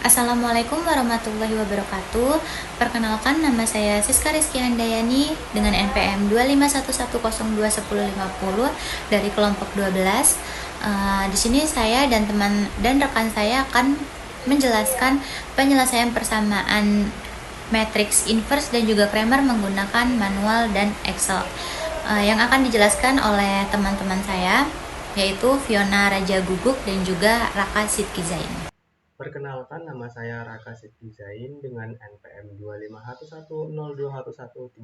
Assalamualaikum warahmatullahi wabarakatuh. Perkenalkan, nama saya Siska Rizky Handayani dengan NPM 25110211050 dari kelompok 12. Di sini saya dan teman dan rekan saya akan menjelaskan penyelesaian persamaan matriks inverse dan juga Cramer menggunakan manual dan Excel. Yang akan dijelaskan oleh teman-teman saya yaitu Fiona Raja Guguk dan juga Raka Sidki Zain. Perkenalkan, nama saya Raka Sidki Zain dengan NPM 251102130.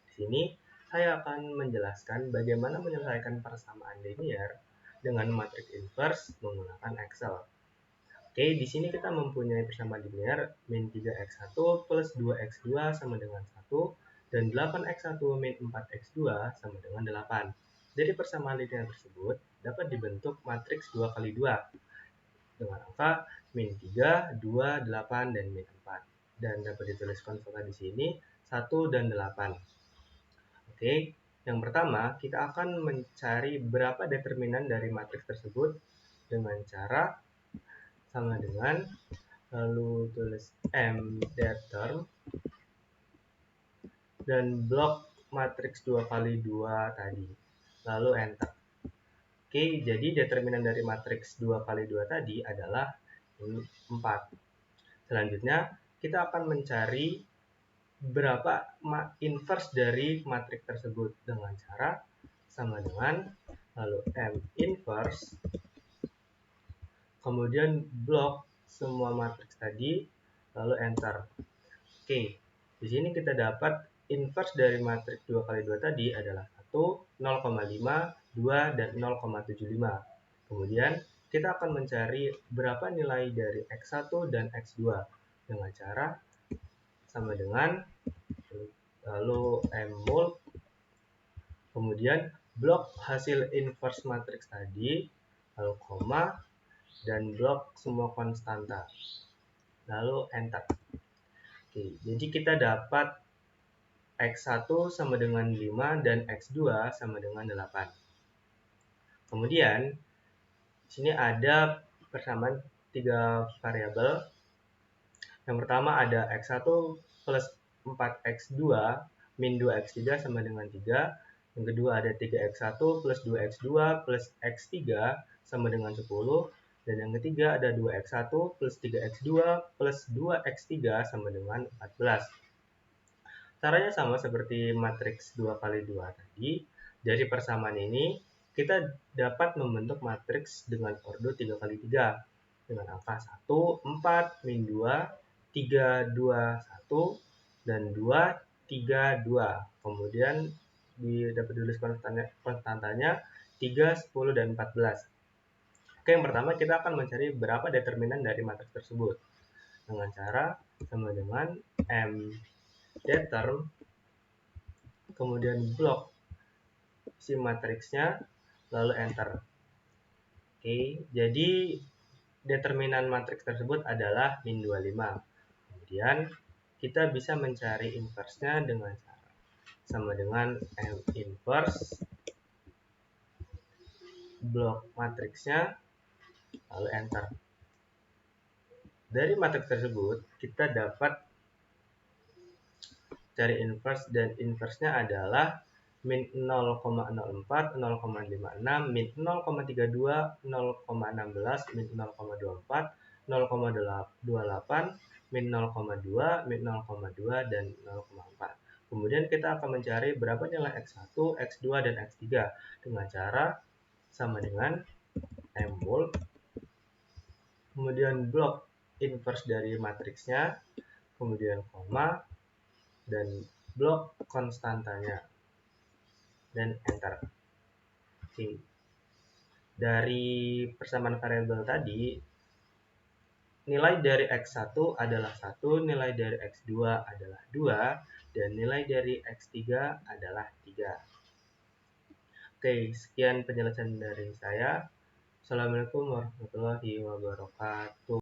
Di sini saya akan menjelaskan bagaimana menyelesaikan persamaan linear dengan matriks inverse menggunakan Excel. Oke, di sini kita mempunyai persamaan linear min 3x1 plus 2x2 sama dengan 1 dan 8x1 min 4x2 sama dengan 8. Dari persamaan linear tersebut dapat dibentuk matriks 2 kali 2 dengan angka min 3, 2, 8, dan min 4. Dan dapat dituliskan angka di sini 1 dan 8. Oke, yang pertama kita akan mencari berapa determinan dari matriks tersebut dengan cara sama dengan lalu tulis mDeterm dan blok matriks 2 kali 2 tadi. Lalu enter. Oke, jadi determinan dari matriks 2 kali 2 tadi adalah 4. Selanjutnya, kita akan mencari berapa inverse dari matriks tersebut dengan cara sama dengan lalu M inverse, kemudian blok semua matriks tadi, lalu enter. Oke, di sini kita dapat inverse dari matriks 2 kali 2 tadi adalah 1, 0,5, 2, dan 0,75. Kemudian kita akan mencari berapa nilai dari X1 dan X2 dengan cara sama dengan lalu M-mul, kemudian blok hasil inverse matriks tadi, lalu koma, dan blok semua konstanta. Lalu enter. Oke, jadi kita dapat X1 sama dengan 5 dan X2 sama dengan 8. Kemudian, di sini ada persamaan 3 variabel. Yang pertama ada X1 plus 4X2 min 2X3 sama dengan 3. Yang kedua ada 3X1 plus 2X2 plus X3 sama dengan 10. Dan yang ketiga ada 2X1 plus 3X2 plus 2X3 sama dengan 14. Caranya sama seperti matriks 2 kali 2 tadi. Dari persamaan ini, kita dapat membentuk matriks dengan ordo 3 kali 3 dengan angka 1, 4, min 2, 3, 2, 1, dan 2, 3, 2. Kemudian dapat ditulis konstantanya 3, 10, dan 14. Oke, yang pertama kita akan mencari berapa determinan dari matriks tersebut dengan cara sama dengan mDeterm, kemudian blok si matriksnya, lalu enter. Oke, jadi determinan matriks tersebut adalah min 25. Kemudian kita bisa mencari inverse-nya dengan cara sama dengan M inverse, blok matriksnya, lalu enter. Dari matriks tersebut kita dapat cari inverse, dan inverse-nya adalah min 0,04, 0,56, min 0,32, 0,16, min 0,24, 0,28, min 0,2, min 0,2, dan 0,4. Kemudian kita akan mencari berapa nilai X1, X2, dan X3 dengan cara sama dengan M-mul, kemudian blok inverse dari matriksnya, kemudian koma, dan blok konstantanya, dan enter. Oke. Dari persamaan variabel tadi, nilai dari X1 adalah 1, nilai dari X2 adalah 2, dan nilai dari X3 adalah 3. Oke, sekian penjelasan dari saya. Assalamualaikum warahmatullahi wabarakatuh.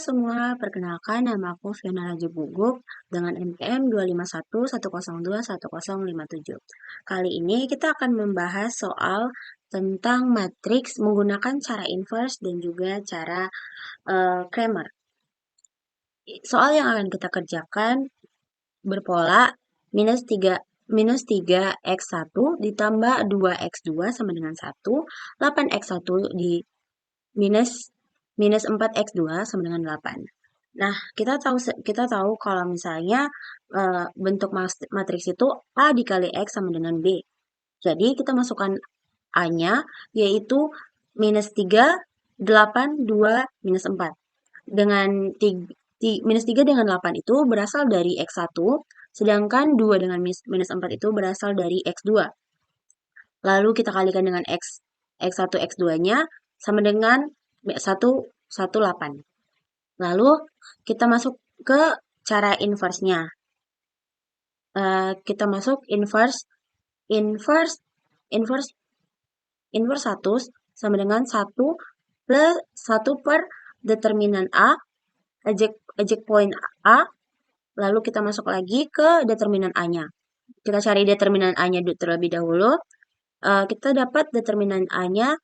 semua, perkenalkan nama aku Fiona Raja Buguk dengan NPM 25110211057. Kali ini kita akan membahas soal tentang matriks menggunakan cara inverse dan juga cara Kramer. Soal yang akan kita kerjakan berpola minus 3 X1 ditambah 2X2 sama dengan 1, 8X1 di minus minus 4X2 sama dengan 8. Nah, kita tahu kalau misalnya bentuk matriks itu A dikali X sama dengan B. Jadi kita masukkan A-nya yaitu minus 3, 8, 2, minus 4. Dengan minus 3 dengan 8 itu berasal dari X1, sedangkan 2 dengan minus 4 itu berasal dari X2. Lalu kita kalikan dengan X1, X2-nya sama dengan 118. Lalu kita masuk ke cara inverse-nya. Kita masuk inverse 1 sama dengan 1 plus 1 per determinan A, eject point A, lalu kita masuk lagi ke determinan A-nya. Kita cari determinan A-nya terlebih dahulu. Kita dapat determinan A-nya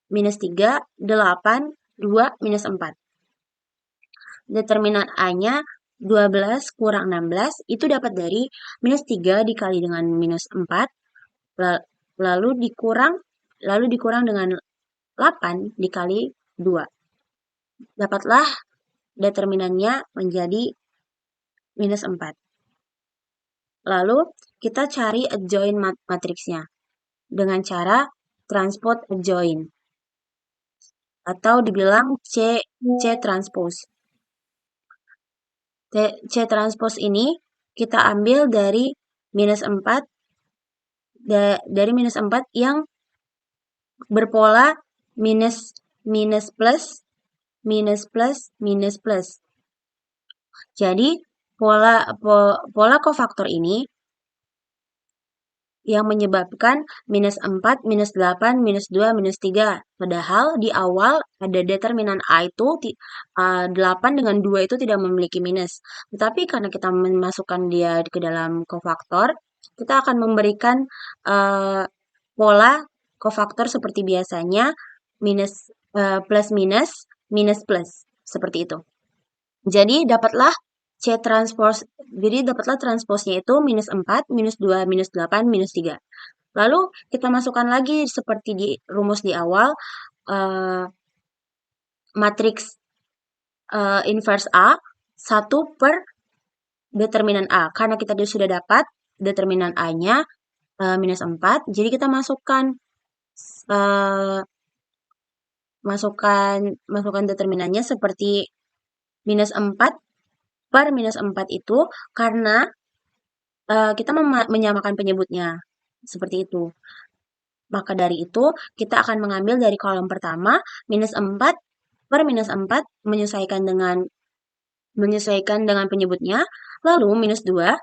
minus 3, 8, 2, minus 4. Determinan A-nya 12 kurang 16 itu dapat dari minus 3 dikali dengan minus 4, lalu dikurang dengan 8 dikali 2. Dapatlah determinannya menjadi minus 4. Lalu kita cari adjoint matriksnya dengan cara transpose adjoint atau dibilang C transpose. C transpose ini kita ambil dari minus 4 yang berpola minus plus minus plus minus plus. Jadi pola kofaktor ini yang menyebabkan minus 4, minus 8, minus 2, minus 3. Padahal di awal ada determinan A itu 8 dengan 2 itu tidak memiliki minus. Tetapi karena kita memasukkan dia ke dalam kofaktor, kita akan memberikan pola kofaktor seperti biasanya, minus plus minus, minus plus. Seperti itu. Jadi dapatlah transposnya itu minus 4, minus 2, minus 8, minus 3. Lalu kita masukkan lagi seperti di rumus di awal, matriks inverse A, 1 per determinan A. Karena kita sudah dapat determinan A-nya minus 4, jadi kita masukkan determinannya seperti minus 4 per minus 4 itu karena kita menyamakan penyebutnya. Seperti itu. Maka dari itu, kita akan mengambil dari kolom pertama, minus 4 per minus 4 menyesuaikan dengan penyebutnya. Lalu minus 2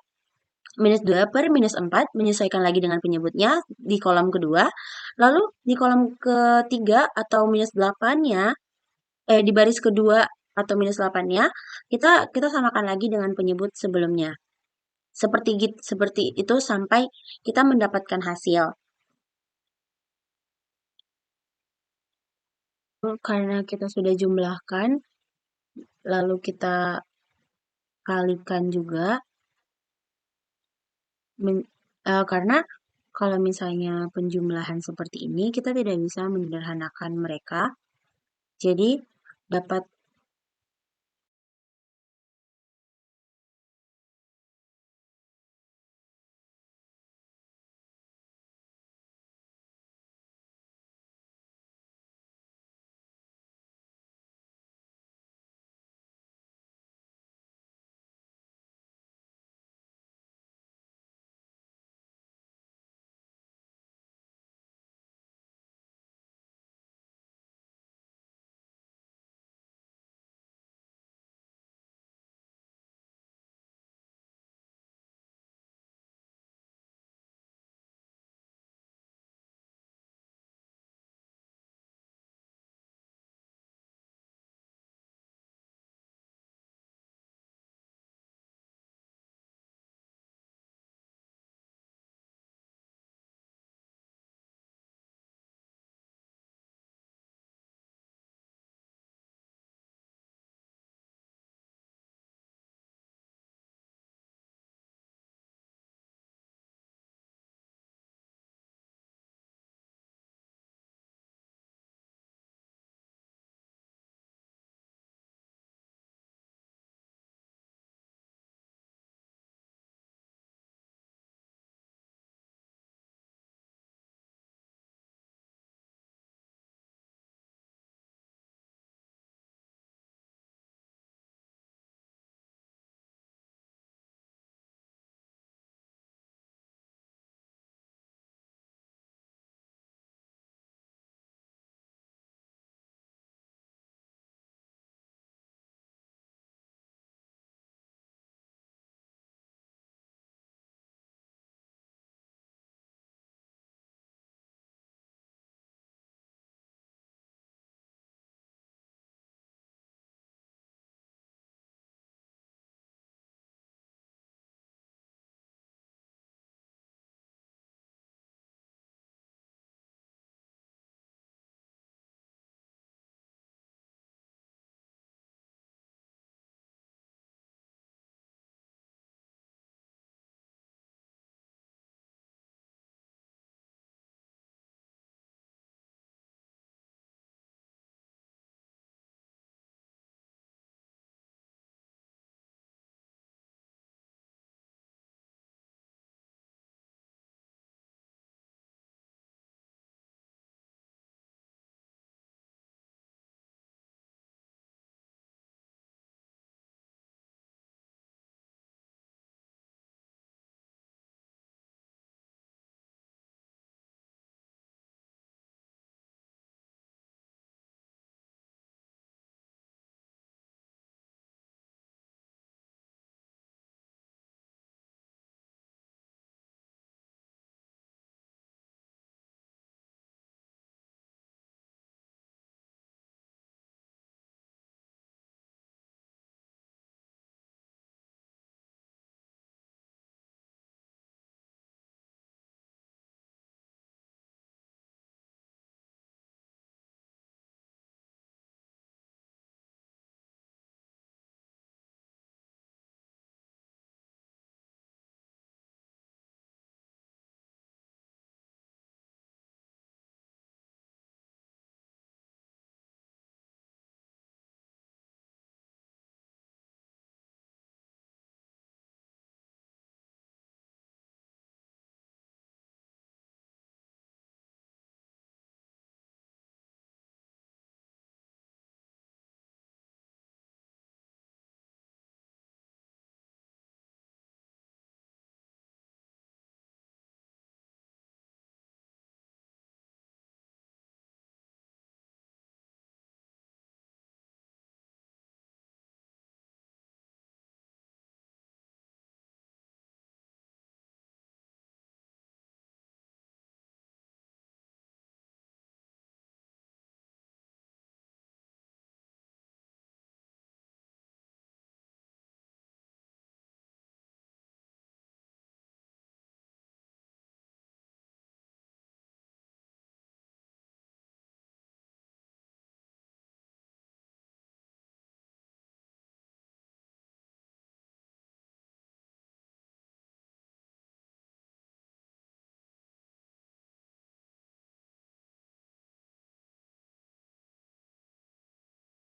per minus 4 menyesuaikan lagi dengan penyebutnya di kolom kedua. Lalu di kolom ketiga atau minus 8-nya, di baris kedua atau minus 8-nya, kita samakan lagi dengan penyebut sebelumnya. Seperti itu sampai kita mendapatkan hasil. Karena kita sudah jumlahkan, lalu kita kalikan juga, karena kalau misalnya penjumlahan seperti ini, kita tidak bisa menyederhanakan mereka. Jadi, dapat